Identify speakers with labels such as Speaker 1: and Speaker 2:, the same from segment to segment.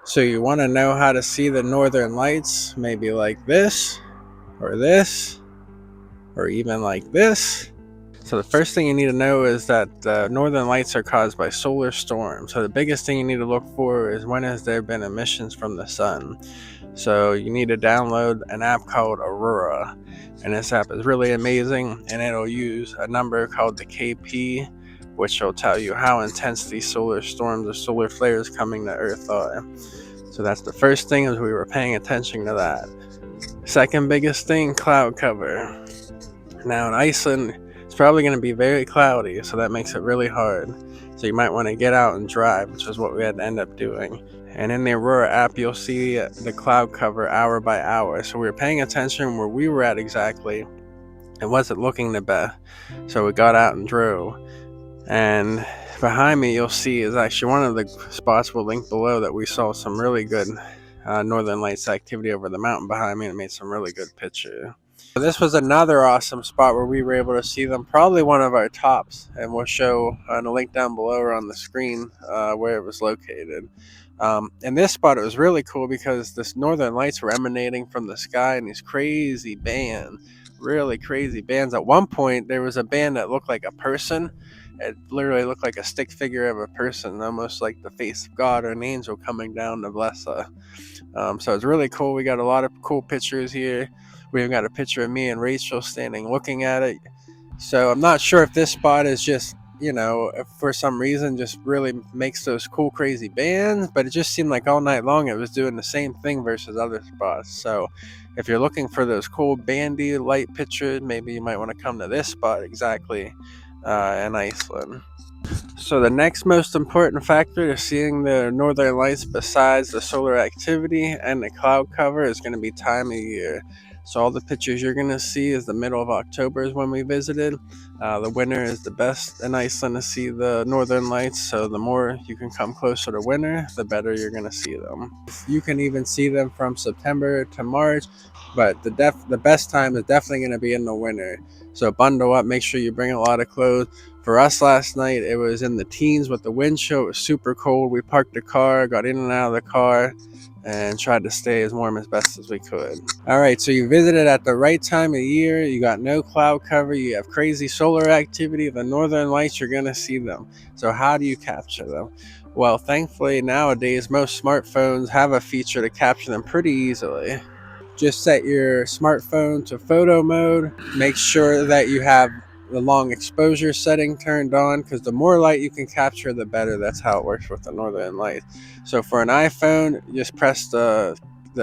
Speaker 1: So you want to know how to see the northern lights, maybe like this, or even like this. So the first thing you need to know is that northern lights are caused by solar storms. So the biggest thing you need to look for is when has there been emissions from the sun. So you need to download an app called Aurora, and this app is really amazing, and it'll use a number called the KP, which will tell you how intense these solar storms or solar flares coming to Earth are. So that's the first thing, is we were paying attention to that. Second biggest thing, cloud cover. Now in Iceland, it's probably going to be very cloudy, so that makes it really hard. So you might want to get out and drive, which is what we had to end up doing. And in the Aurora app, you'll see the cloud cover hour by hour. So we were paying attention where we were at exactly. It wasn't looking the best. So we got out and drove. And behind me, you'll see is actually one of the spots we'll link below that we saw some really good northern lights activity over the mountain behind me, and it made some really good pictures. So this was another awesome spot where we were able to see them, probably one of our tops, and we'll show the link down below or on the screen where it was located. In this spot, it was really cool because this northern lights were emanating from the sky in these crazy bands, really crazy bands. At one point, there was a band that looked like a person. It literally looked like a stick figure of a person, almost like the face of God or an angel coming down to bless us. So it's really cool. We got a lot of cool pictures here. We've got a picture of me and Rachel standing looking at it. So I'm not sure if this spot is just, if for some reason just really makes those cool, crazy bands, but it just seemed like all night long it was doing the same thing versus other spots. So if you're looking for those cool bandy light pictures, maybe you might want to come to this spot exactly in Iceland. So the next most important factor to seeing the northern lights besides the solar activity and the cloud cover is going to be time of year. So all the pictures you're going to see is the middle of October is when we visited. The winter is the best in Iceland to see the northern lights. So the more you can come closer to winter, the better you're going to see them. You can even see them from September to March, but the best time is definitely going to be in the winter. So bundle up, make sure you bring a lot of clothes. For us last night, it was in the teens with the wind chill. It was super cold. We parked the car, got in and out of the car, and tried to stay as warm as best as we could. All right, so you visited at the right time of year. You got no cloud cover. You have crazy solar activity. The northern lights, you're going to see them. So how do you capture them? Well, thankfully, nowadays, most smartphones have a feature to capture them pretty easily. Just set your smartphone to photo mode. Make sure that you have the long exposure setting turned on, because the more light you can capture, the better. That's how it works with the northern lights. So for an iPhone, just press the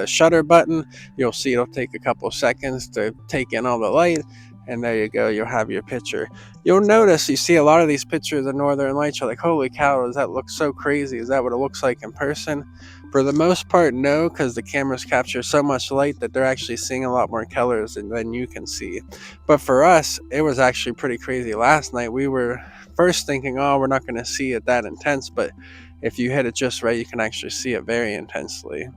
Speaker 1: shutter button. You'll see it'll take a couple seconds to take in all the light, and there you go, you'll have your picture. You'll notice you see a lot of these pictures of northern lights, you're like, holy cow, does that look so crazy? Is that what it looks like in person? For the most part, no, because the cameras capture so much light that they're actually seeing a lot more colors than you can see. But for us, it was actually pretty crazy. Last night, we were first thinking, oh, we're not going to see it that intense, but if you hit it just right, you can actually see it very intensely.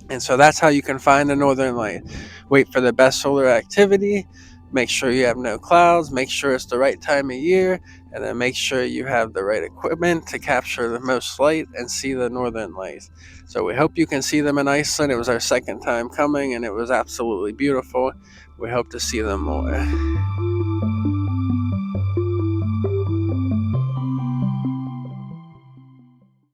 Speaker 1: And so that's how you can find the northern light. Wait for the best solar activity, make sure you have no clouds, make sure it's the right time of year, and then make sure you have the right equipment to capture the most light and see the northern lights. So we hope you can see them in Iceland. It was our second time coming, and it was absolutely beautiful. We hope to see them more.